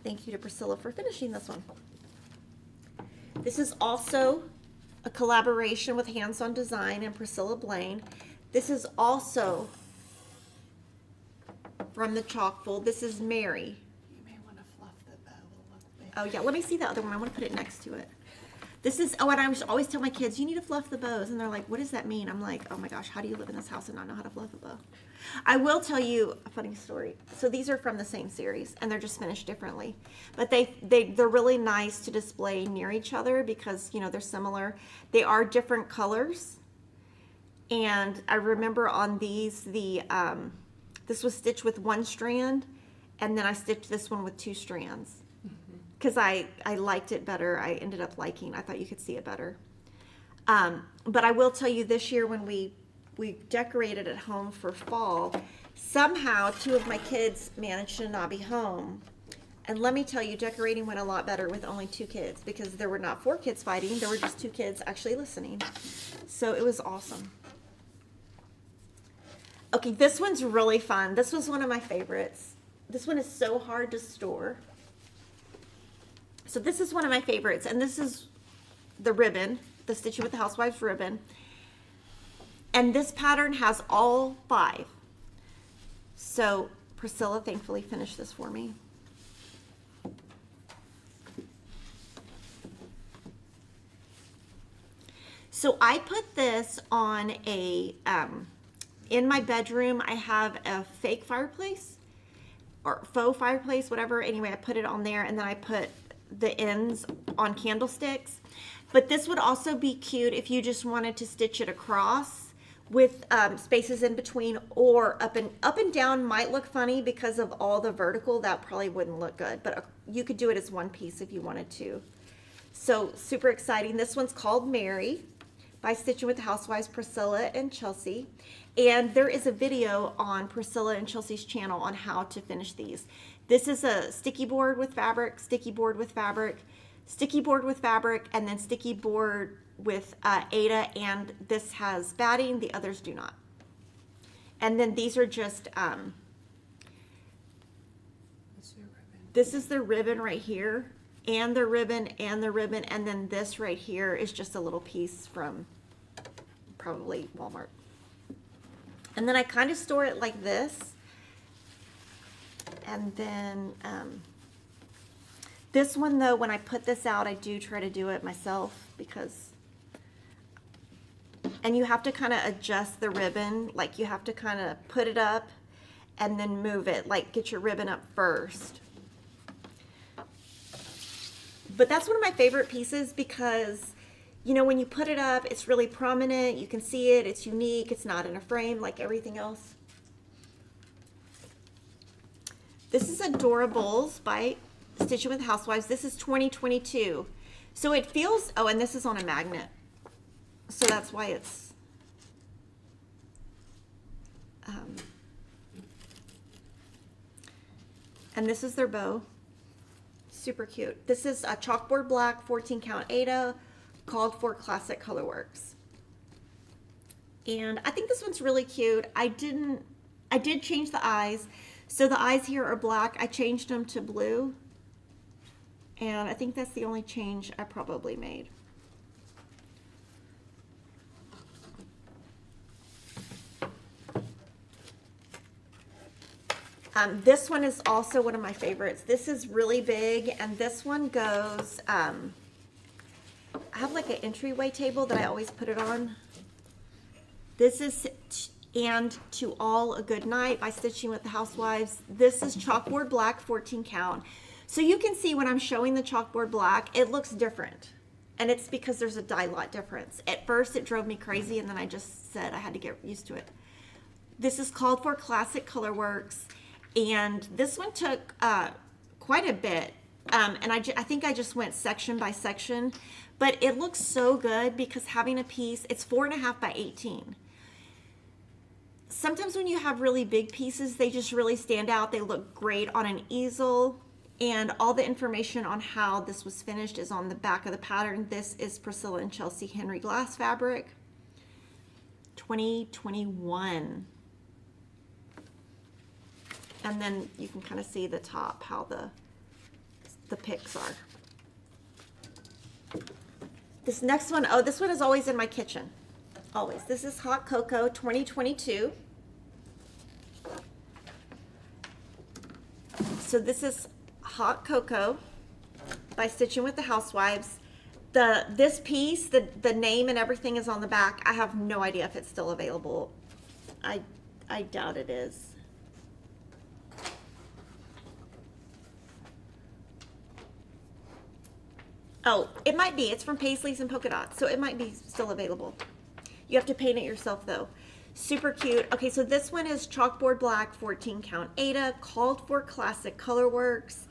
thank you to Priscilla for finishing this one. This is also a collaboration with Hands On Design and Priscilla Blaine. This is also from the Chalkful. This is Mary. You may want to fluff the bow a little bit. Oh yeah, let me see the other one. I want to put it next to it. This is, oh, and I always tell my kids, you need to fluff the bows. And they're like, what does that mean? I'm like, oh my gosh, how do you live in this house and not know how to fluff a bow? I will tell you a funny story. So these are from the same series, and they're just finished differently. But they're really nice to display near each other because, you know, they're similar. They are different colors. And I remember on these, this was stitched with one strand, and then I stitched this one with two strands. Because I liked it better. I ended up liking, I thought you could see it better. But I will tell you, this year when we decorated at home for fall, somehow two of my kids managed to not be home. And let me tell you, decorating went a lot better with only two kids, because there were not 4 kids fighting, there were just 2 kids actually listening. So it was awesome. Okay, this one's really fun. This was one of my favorites. This one is so hard to store. So this is one of my favorites, and this is the ribbon, the Stitching with the Housewives ribbon. And this pattern has all 5. So Priscilla thankfully finished this for me. So I put this on a, in my bedroom, I have a fake fireplace, or faux fireplace, whatever. Anyway, I put it on there, and then I put the ends on candlesticks. But this would also be cute if you just wanted to stitch it across with spaces in between, or up and down might look funny because of all the vertical. That probably wouldn't look good, but you could do it as one piece if you wanted to. So super exciting. This one's called Mary by Stitching with the Housewives, Priscilla and Chelsea. And there is a video on Priscilla and Chelsea's channel on how to finish these. This is a sticky board with fabric, sticky board with fabric, sticky board with fabric, and then sticky board with Ada, and this has batting, the others do not. And then these are just, this is the ribbon right here, and the ribbon, and the ribbon, and then this right here is just a little piece from probably Walmart. And then I kind of store it like this. And then this one, though, when I put this out, I do try to do it myself, because, and you have to kind of adjust the ribbon, like you have to kind of put it up and then move it, like get your ribbon up first. But that's one of my favorite pieces because, you know, when you put it up, it's really prominent, you can see it, it's unique, it's not in a frame like everything else. This is Adorables by Stitching with Housewives. This is 2022. So it feels, oh, and this is on a magnet. So that's why it's, and this is their bow. Super cute. This is a chalkboard black, 14 count Ada, called for Classic Colorworks. And I think this one's really cute. I did change the eyes. So the eyes here are black. I changed them to blue. And I think that's the only change I probably made. This one is also one of my favorites. This is really big, and this one goes, I have like an entryway table that I always put it on. This is And To All a Good Night by Stitching with the Housewives. This is chalkboard black, 14 count. So you can see when I'm showing the chalkboard black, it looks different. And it's because there's a dye lot difference. At first it drove me crazy, and then I just said I had to get used to it. This is called for Classic Colorworks, and this one took quite a bit. And I think I just went section by section, but it looks so good because having a piece, it's 4.5 by 18. Sometimes when you have really big pieces, they just really stand out. They look great on an easel, and all the information on how this was finished is on the back of the pattern. This is Priscilla and Chelsea Henry glass fabric, 2021. And then you can kind of see the top, how the picks are. This next one, oh, this one is always in my kitchen. Always. This is Hot Cocoa 2022. So this is Hot Cocoa by Stitching with the Housewives. This piece, the name and everything is on the back. I have no idea if it's still available. I doubt it is. Oh, it might be. It's from Paisleys and Polka Dots, so it might be still available. You have to paint it yourself, though. Super cute. Okay, so this one is chalkboard black, 14 count Ada, called for Classic Colorworks.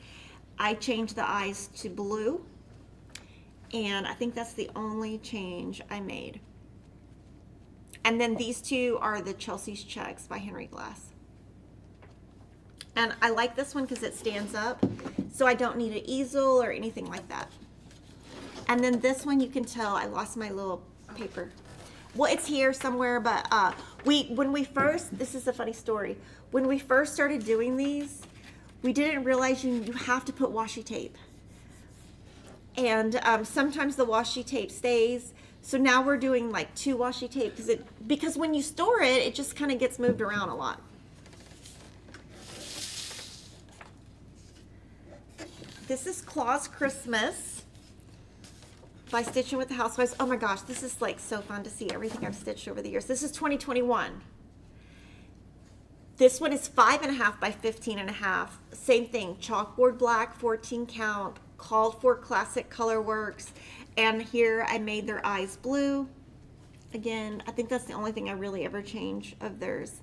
I changed the eyes to blue, and I think that's the only change I made. And then these two are the Chelsea's Checks by Henry Glass. And I like this one because it stands up, so I don't need an easel or anything like that. And then this one, you can tell I lost my little paper. Well, it's here somewhere, but when we first, this is a funny story. When we first started doing these, we didn't realize you have to put washi tape. And sometimes the washi tape stays. So now we're doing like 2 washi tape because when you store it, it just kind of gets moved around a lot. This is Claus Christmas by Stitching with the Housewives. Oh my gosh, this is like so fun to see everything I've stitched over the years. This is 2021. This one is 5.5 by 15.5. Same thing, chalkboard black, 14 count, called for Classic Colorworks. And here I made their eyes blue. Again, I think that's the only thing I really ever change of theirs.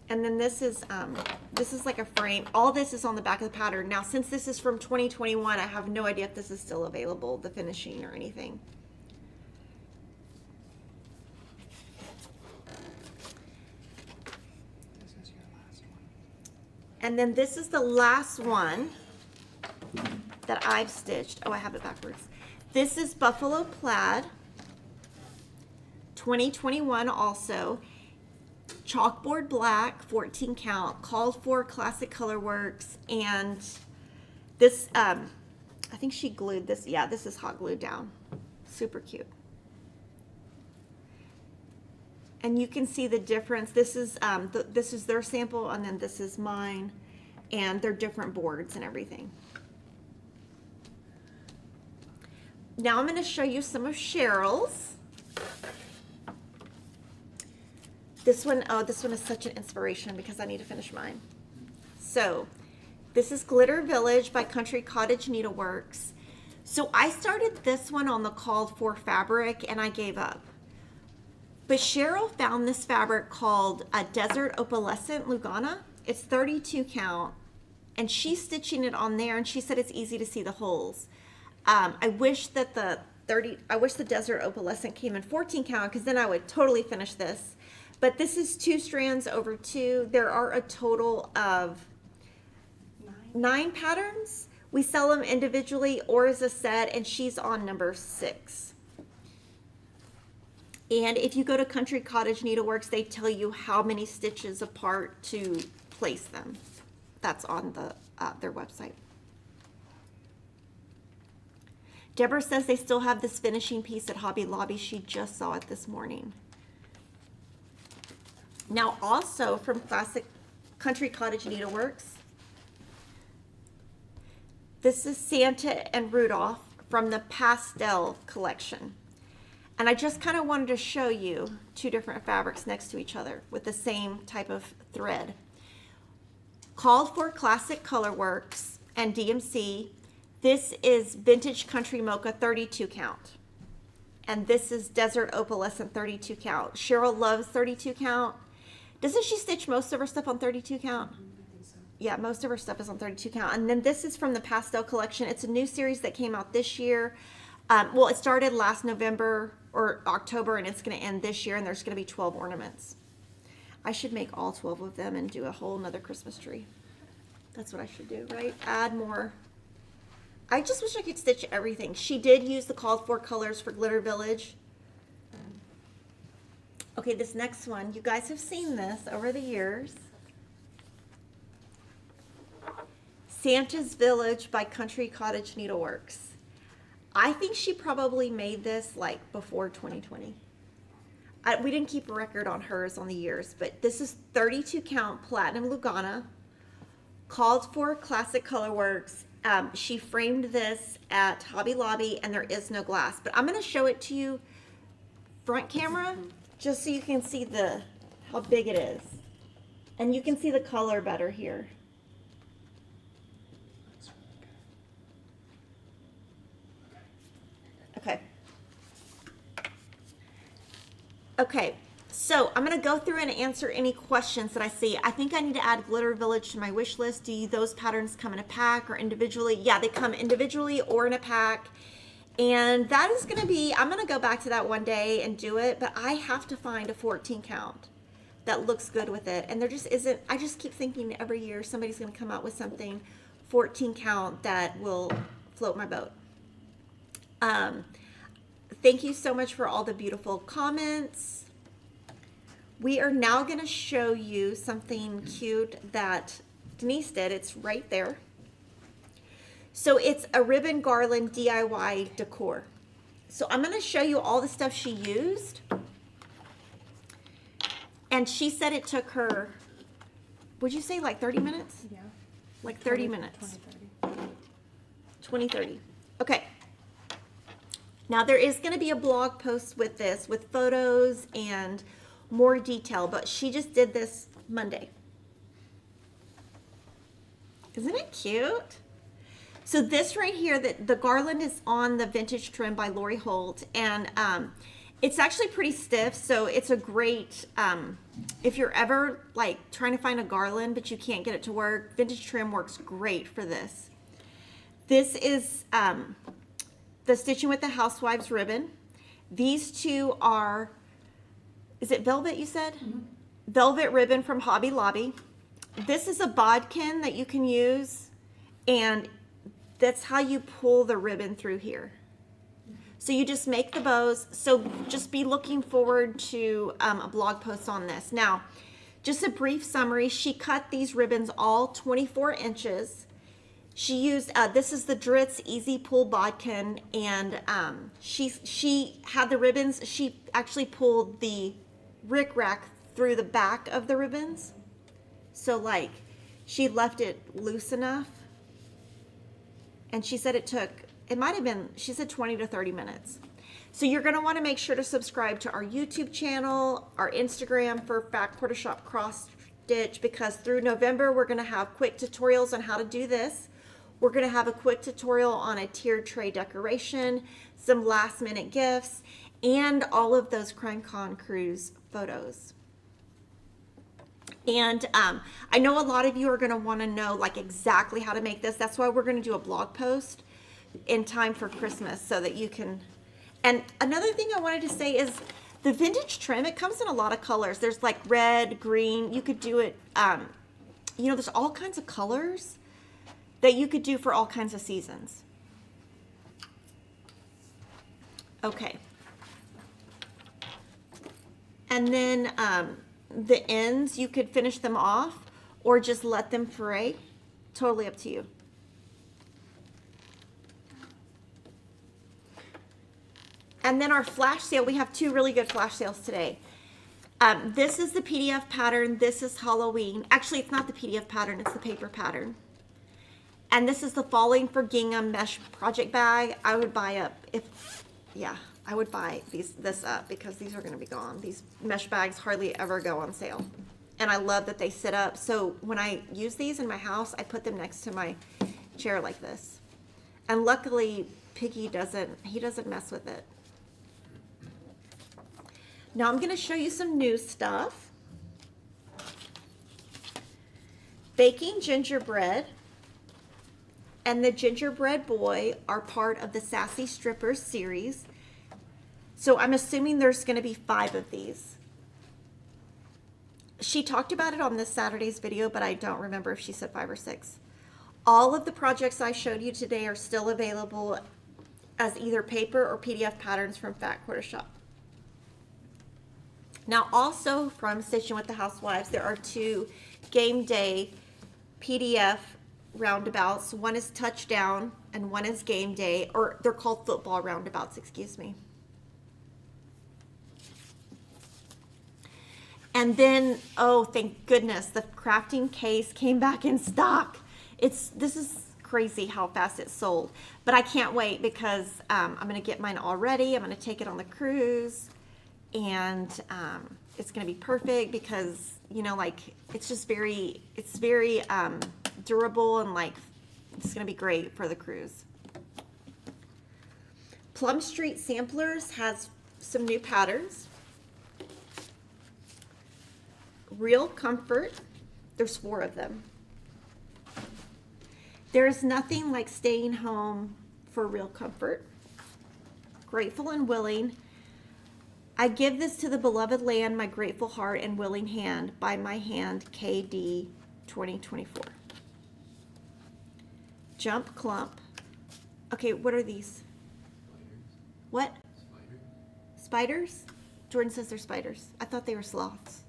And then this is like a frame. All this is on the back of the pattern. Now, since this is from 2021, I have no idea if this is still available, the finishing or anything. This is your last one. And then this is the last one that I've stitched. Oh, I have it backwards. This is Buffalo Plaid, 2021 also. Chalkboard black, 14 count, called for Classic Colorworks, and this, I think she glued this, yeah, this is hot glued down. Super cute. And you can see the difference. This is their sample, and then this is mine, and they're different boards and everything. Now I'm going to show you some of CHERYL'S. This one, oh, this one is such an inspiration because I need to finish mine. So, this is Glitter Village by Country Cottage Needleworks. So I started this one on the called for fabric and I gave up. But Cheryl found this fabric called a Desert Opalescent Lugana. It's 32 count, and she's stitching it on there, and she said it's easy to see the holes. I wish that the Desert Opalescent came in 14 count because then I would totally finish this. But this is 2 strands over 2. There are a total of 9 patterns. We sell them individually or as a set, and she's on number 6. And if you go to Country Cottage Needleworks, they tell you how many stitches apart to place them. That's on their website. Deborah says they still have this finishing piece at Hobby Lobby. She just saw it this morning. Now also from Classic Country Cottage Needleworks, this is Santa and Rudolph from the Pastel collection. And I just kind of wanted to show you two different fabrics next to each other with the same type of thread. Called for Classic Colorworks and DMC. This is Vintage Country Mocha 32 count. And this is Desert Opalescent 32 count. Cheryl loves 32 count. Doesn't she stitch most of her stuff on 32 count? I think so. Yeah, most of her stuff is on 32 count. And then this is from the Pastel collection. It's a new series that came out this year. Well, it started last November or October, and it's going to end this year, and there's going to be 12 ornaments. I should make all 12 of them and do a whole nother Christmas tree. That's what I should do, right? Add more. I just wish I could stitch everything. She did use the called for colors for Glitter Village. Okay, this next one, you guys have seen this over the years. Santa's Village by Country Cottage Needleworks. I think she probably made this like before 2020. We didn't keep a record on hers on the years, but this is 32 count Platinum Lugana, called for Classic Colorworks. She framed this at Hobby Lobby, and there is no glass, but I'm going to show it to you front camera just so you can see how big it is, and you can see the color better here. Okay. Okay, so I'm going to go through and answer any questions that I see. I think I need to add Glitter Village to my wish list. Do those patterns come in a pack or individually? Yeah, they come individually or in a pack. And that is going to be, I'm going to go back to that one day and do it, but I have to find a 14 count that looks good with it. And there just isn't, I just keep thinking every year somebody's going to come out with something 14 count that will float my boat. Thank you so much for all the beautiful comments. We are now going to show you something cute that Denise did. It's right there. So it's a Ribbon Garland DIY decor. So I'm going to show you all the stuff she used. And she said it took her, would you say like 30 minutes? Yeah. Like 30 minutes. 20, 30. Okay. Now there is going to be a blog post with this, with photos and more detail, but she just did this Monday. Isn't it cute? So this right here, the garland is on the vintage trim by Lori Holt, and it's actually pretty stiff, so it's a great, if you're ever like trying to find a garland but you can't get it to work, vintage trim works great for this. This is the Stitching with the Housewives ribbon. These two are, is it velvet you said? Mm-hmm. Velvet ribbon from Hobby Lobby. This is a bodkin that you can use, and that's how you pull the ribbon through here. So you just make the bows. So just be looking forward to a blog post on this. Now, just a brief summary. She cut these ribbons all 24 inches. She used, this is the Dritz Easy Pull Bodkin, and she had the ribbons. She actually pulled the rickrack through the back of the ribbons. So like, she left it loose enough. And she said it took, it might have been, she said 20 to 30 minutes. So you're going to want to make sure to subscribe to our YouTube channel, our Instagram for Fact Quarter Shop Cross Stitch, because through November, we're going to have quick tutorials on how to do this. We're going to have a quick tutorial on a tiered tray decoration, some last minute gifts, and all of those CrimeCon cruise photos. And I know a lot of you are going to want to know like exactly how to make this. That's why we're going to do a blog post in time for Christmas so that you can. And another thing I wanted to say is the vintage trim, it comes in a lot of colors. There's like red, green. You could do it, you know, there's all kinds of colors that you could do for all kinds of seasons. Okay. And then the ends, you could finish them off or just let them fray. Totally up to you. And then our flash sale, we have 2 really good flash sales today. This is the PDF pattern. This is Halloween. Actually, it's not the PDF pattern. It's the paper pattern. And this is the Falling for Gingham Mesh Project Bag. I would buy up I would buy this up because these are going to be gone. These mesh bags hardly ever go on sale. And I love that they sit up. So when I use these in my house, I put them next to my chair like this. And luckily, Piggy doesn't mess with it. Now I'm going to show you some new stuff. Baking gingerbread and the gingerbread boy are part of the Sassy Strippers series. So I'm assuming there's going to be 5 of these. She talked about it on this Saturday's video, but I don't remember if she said 5 or 6. All of the projects I showed you today are still available as either paper or PDF patterns from Fat Quarter Shop. Now also from Stitching with the Housewives, there are 2 game day PDF roundabouts. One is touchdown and one is game day, or they're called football roundabouts, excuse me. And then, oh, thank goodness, the crafting case came back in stock. This is crazy how fast it sold. But I can't wait because I'm going to get mine all ready. I'm going to take it on the cruise. And it's going to be perfect because, you know, like, it's very durable and, like, it's going to be great for the cruise. Plum Street Samplers has some new patterns. Real Comfort, there's 4 of them. There's nothing like staying home for real comfort. Grateful and Willing. I give this to the beloved land, my grateful heart and willing hand, by my hand, KD 2024. Jump Clump. Okay, what are these? Spiders. What? Spiders. Spiders? Jordan says they're spiders. I thought they were sloths.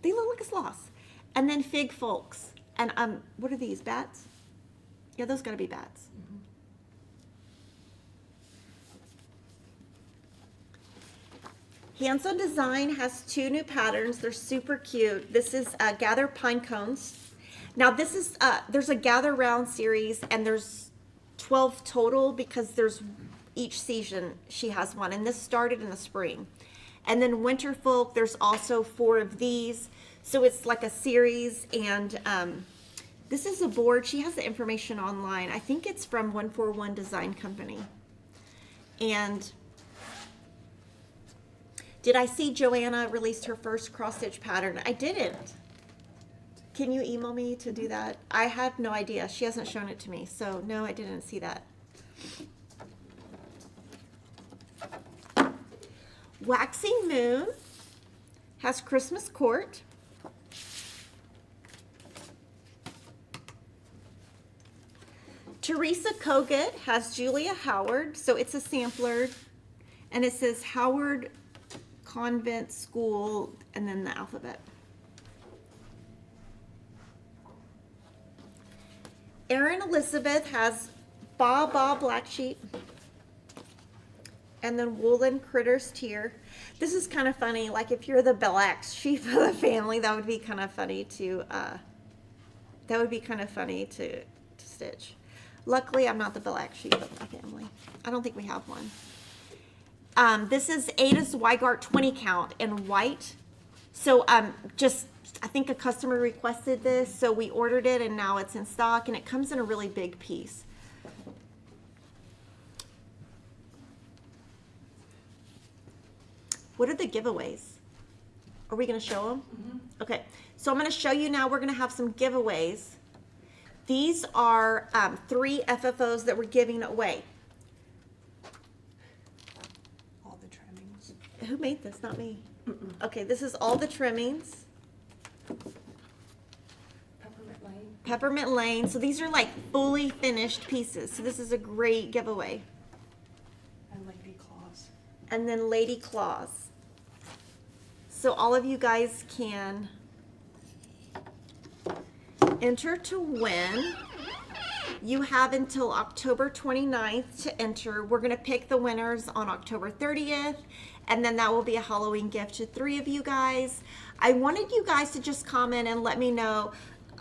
They look like a sloth. And then Fig Folks. And what are these? Bats? Yeah, those gotta be bats. Hands On Design has 2 new patterns. They're super cute. This is Gather Pine Cones. Now this is, there's a Gather Round series and there's 12 total because there's each season she has one. And this started in the spring. And then Winter Folk, there's also 4 of these. So it's like a series. And this is a board. She has the information online. I think it's from 141 Design Company. And did I see Joanna released her first cross stitch pattern? I didn't. Can you email me to do that? I had no idea. She hasn't shown it to me. So no, I didn't see that. Waxing Moon has Christmas Court. Teresa Kogut has Julia Howard. So it's a sampler. And it says Howard Convent School and then the alphabet. Erin Elizabeth has Ba Ba Black Sheep. And then Woolen Critters Tier. This is kind of funny. Like if you're the black sheep of the family, that would be kind of funny to stitch. Luckily, I'm not the black sheep of my family. I don't think we have one. This is Ada Zweigart 20 count in white. So I think a customer requested this, so we ordered it and now it's in stock and it comes in a really big piece. What are the giveaways? Are we going to show them? Mm-hmm. Okay, so I'm going to show you now. We're going to have some giveaways. These are 3 FFOs that we're giving away. All the trimmings. Who made this? Not me. Okay, this is all the trimmings. Peppermint Lane. Peppermint Lane. So these are like fully finished pieces. So this is a great giveaway. And Lady Claws. And then Lady Claws. So all of you guys can enter to win. You have until October 29th to enter. We're going to pick the winners on October 30th, and then that will be a Halloween gift to 3 of you guys. I wanted you guys to just comment and let me know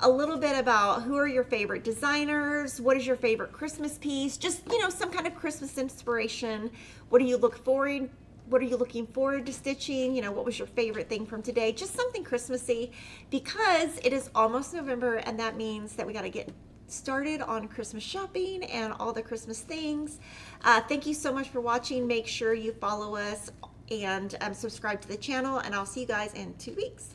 a little bit about who are your favorite designers, what is your favorite Christmas piece, just, you know, some kind of Christmas inspiration. What do you look forward? What are you looking forward to stitching? You know, what was your favorite thing from today? Just something Christmassy, because it is almost November, and that means that we got to get started on Christmas shopping and all the Christmas things. Thank you so much for watching. Make sure you follow us and subscribe to the channel, and I'll see you guys in 2 weeks.